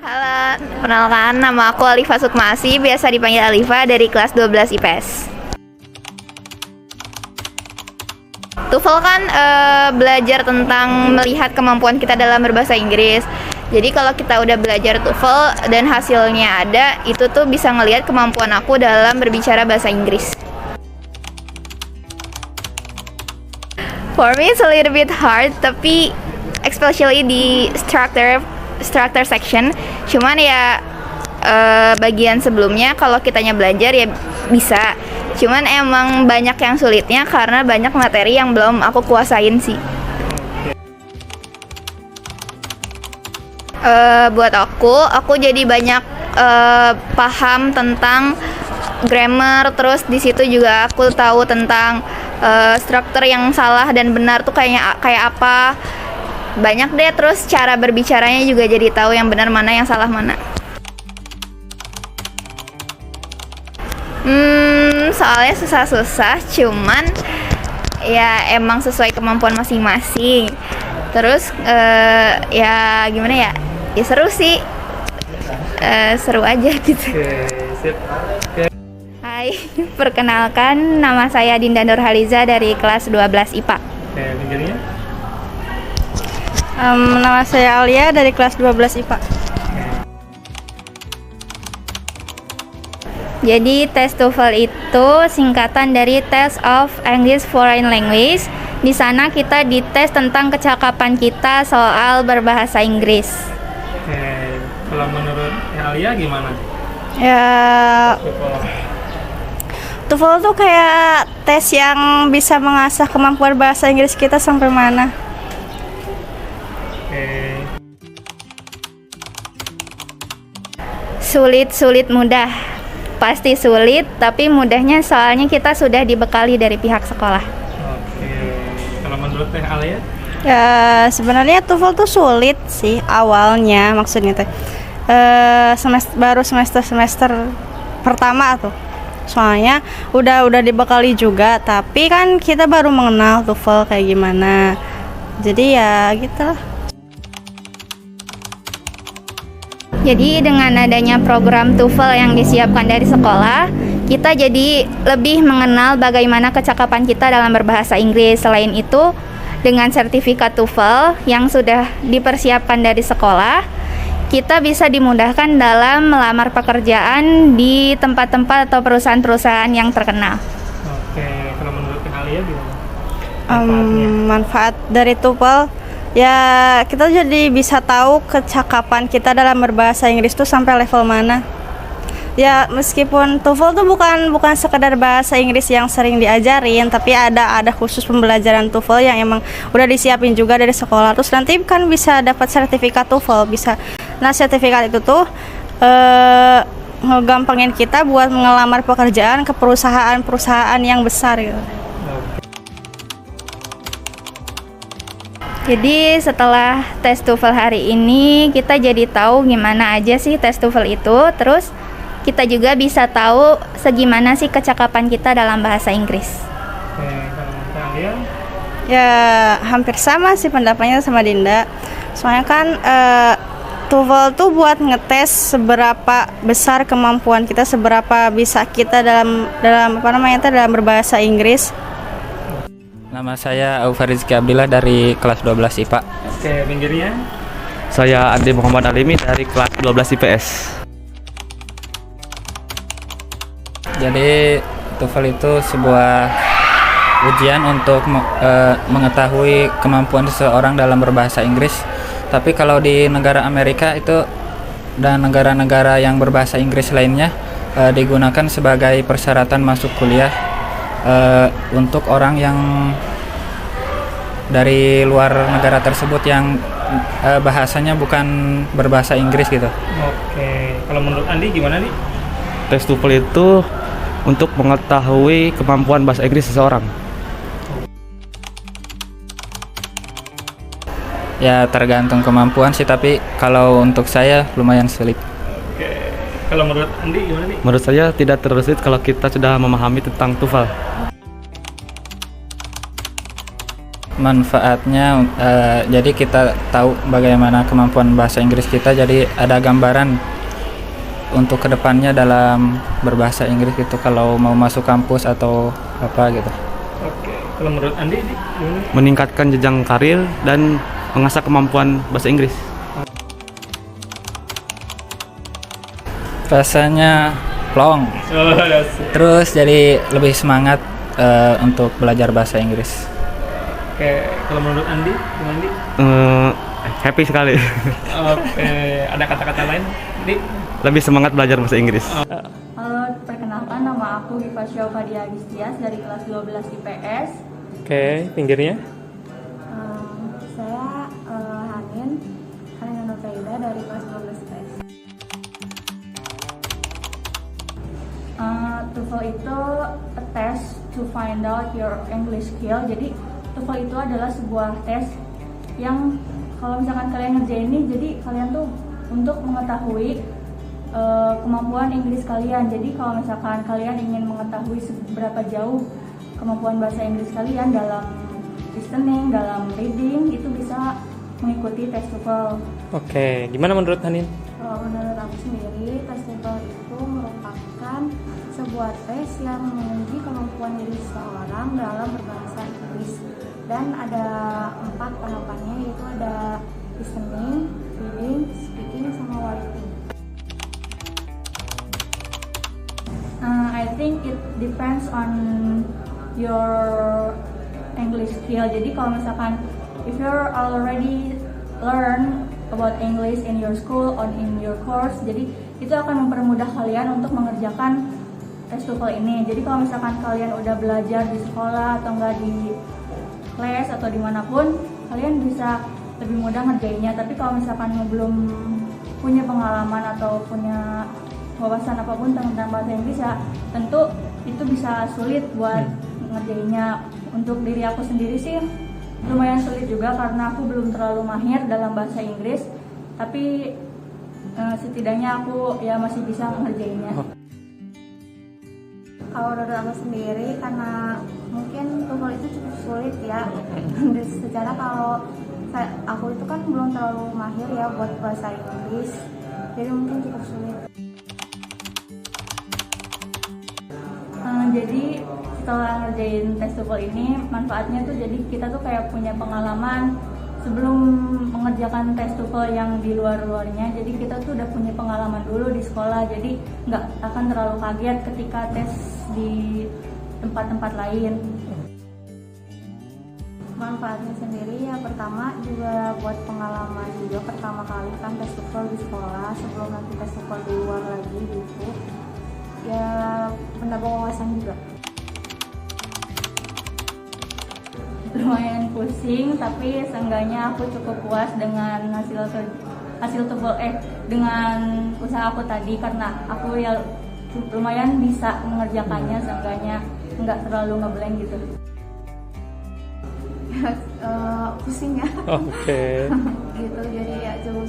Halo, perkenalkan nama aku Alifa Sukmasi, biasa dipanggil Alifa dari kelas 12 IPS. TOEFL kan belajar tentang melihat kemampuan kita dalam berbahasa Inggris. Jadi kalau kita udah belajar TOEFL dan hasilnya ada, itu tuh bisa ngelihat kemampuan aku dalam berbicara bahasa Inggris. For me it's a little bit hard, tapi especially di structure section. Cuman ya bagian sebelumnya kalau kitanya belajar ya bisa. Cuman emang banyak yang sulitnya karena banyak materi yang belum aku kuasain sih. Buat aku jadi banyak paham tentang grammar, terus di situ juga aku tahu tentang struktur yang salah dan benar tuh kayak apa. Banyak deh, terus cara berbicaranya juga jadi tahu yang benar mana yang salah mana. Soalnya susah-susah, cuman ya emang sesuai kemampuan masing-masing. Terus ya gimana ya? Ya seru sih, seru aja gitu. Hai, perkenalkan nama saya Dinda Nurhaliza dari kelas 12 IPA. Nama saya Alia dari kelas 12 IPA. Jadi tes TOEFL itu singkatan dari Test of English Foreign Language. Di sana kita dites tentang kecakapan kita soal berbahasa Inggris. Oke, kalau menurut Alia gimana? Ya, TOEFL tuh kayak tes yang bisa mengasah kemampuan bahasa Inggris kita sampai mana. Oke. Sulit mudah. Pasti sulit, tapi mudahnya soalnya kita sudah dibekali dari pihak sekolah. Oke. Kalau menurut Alia? Ya, sebenarnya TOEFL tuh sulit sih awalnya, maksudnya teh. Baru semester pertama tuh. Soalnya udah dibekali juga, tapi kan kita baru mengenal TOEFL kayak gimana. Jadi ya gitulah. Jadi dengan adanya program TOEFL yang disiapkan dari sekolah, kita jadi lebih mengenal bagaimana kecakapan kita dalam berbahasa Inggris. Selain itu, dengan sertifikat TOEFL yang sudah dipersiapkan dari sekolah, kita bisa dimudahkan dalam melamar pekerjaan di tempat-tempat atau perusahaan-perusahaan yang terkenal. Oke, kalau menurut Alia gimana? Manfaat dari TOEFL ya, kita jadi bisa tahu kecakapan kita dalam berbahasa Inggris tuh sampai level mana. Ya, meskipun TOEFL tuh bukan sekedar bahasa Inggris yang sering diajarin, tapi ada khusus pembelajaran TOEFL yang emang udah disiapin juga dari sekolah. Terus nanti kan bisa dapat sertifikat TOEFL, bisa. Nah, sertifikat itu tuh ngegampangin kita buat ngelamar pekerjaan ke perusahaan-perusahaan yang besar gitu. Jadi setelah tes TOEFL hari ini, kita jadi tahu gimana aja sih tes TOEFL itu. Terus kita juga bisa tahu segimana sih kecakapan kita dalam bahasa Inggris. Oke, kalau menurut Alia? Ya, hampir sama sih pendapatnya sama Dinda. Soalnya kan TOEFL tuh buat ngetes seberapa besar kemampuan kita, seberapa bisa kita dalam berbahasa Inggris. Nama saya Aufa Rizky Abdillah dari kelas 12 IPA. Oke, pinggirnya? Saya Andi Muhammad Alimi dari kelas 12 IPS. Jadi TOEFL itu sebuah ujian untuk mengetahui kemampuan seseorang dalam berbahasa Inggris. Tapi kalau di negara Amerika itu dan negara-negara yang berbahasa Inggris lainnya digunakan sebagai persyaratan masuk kuliah untuk orang yang dari luar negara tersebut yang bahasanya bukan berbahasa Inggris gitu. Oke, kalau menurut Andi gimana nih? Tes TOEFL itu untuk mengetahui kemampuan bahasa Inggris seseorang. Ya tergantung kemampuan sih, tapi kalau untuk saya lumayan sulit. Oke, kalau menurut Andi gimana nih? Menurut saya tidak terlalu sulit kalau kita sudah memahami tentang TOEFL. Manfaatnya jadi kita tahu bagaimana kemampuan bahasa Inggris kita, jadi ada gambaran untuk kedepannya dalam berbahasa Inggris gitu kalau mau masuk kampus atau apa gitu. Oke, kalau menurut Andi gimana? Meningkatkan jenjang karir dan mengasah kemampuan bahasa Inggris. Rasanya plong, Oh, dasar. terus jadi lebih semangat untuk belajar bahasa Inggris. Oke, kalau menurut Andi gimana Andi? Happy sekali. Oke, ada kata-kata lain? Andi? Lebih semangat belajar bahasa Inggris. Halo, perkenalkan nama aku Diva Syaufadia Agistias dari kelas 12 IPS. Oke, pinggirnya? Saya Hanin Nurfaida dari kelas 12 IPS. TOEFL itu a test to find out your English skill. Jadi TOEFL itu adalah sebuah tes yang kalau misalkan kalian ngerjain ini, jadi kalian tuh untuk mengetahui kemampuan Inggris kalian. Jadi kalau misalkan kalian ingin mengetahui seberapa jauh kemampuan bahasa Inggris kalian dalam listening, dalam reading, itu bisa mengikuti tes TOEFL. Oke, gimana menurut Hanin? Kalau menurut aku sendiri, tes TOEFL itu merupakan sebuah tes yang menguji kemampuan diri seseorang dalam berbahasa Inggris. Dan ada 4 tahapannya, yaitu ada listening, reading, speaking, sama writing. I think it depends on your English skill. Jadi kalau misalkan if you're already learn about English in your school or in your course, jadi itu akan mempermudah kalian untuk mengerjakan tes TOEFL ini. Jadi kalau misalkan kalian udah belajar di sekolah atau enggak di les atau dimanapun, kalian bisa lebih mudah ngerjainnya. Tapi kalau misalkan belum punya pengalaman atau punya wawasan apapun tentang bahasa Inggris, ya tentu itu bisa sulit buat ngerjainnya. Untuk diri aku sendiri sih lumayan sulit juga karena aku belum terlalu mahir dalam bahasa Inggris, tapi setidaknya aku ya masih bisa ngerjainnya. Kalau menurut aku sendiri, karena mungkin TOEFL itu cukup sulit ya. Secara kalau aku itu kan belum terlalu mahir ya buat bahasa Inggris, jadi mungkin cukup sulit. Jadi setelah ngerjain tes TOEFL ini, manfaatnya tuh jadi kita tuh kayak punya pengalaman sebelum mengerjakan tes TOEFL yang di luar-luarnya. Jadi kita tuh udah punya pengalaman dulu di sekolah, jadi nggak akan terlalu kaget ketika tes di tempat-tempat lain. Manfaatnya sendiri ya, pertama juga buat pengalaman juga, pertama kali kan tes TOEFL di sekolah sebelum nanti tes TOEFL di luar lagi gitu. Ya menambah wawasan juga. Lumayan pusing, tapi seenggaknya aku cukup puas dengan hasil TOEFL dengan usaha aku tadi, karena aku ya lumayan bisa mengerjakannya, seenggaknya nggak terlalu ngeblank gitu. Pusing ya. Oke. Gitu, jadi ya cukup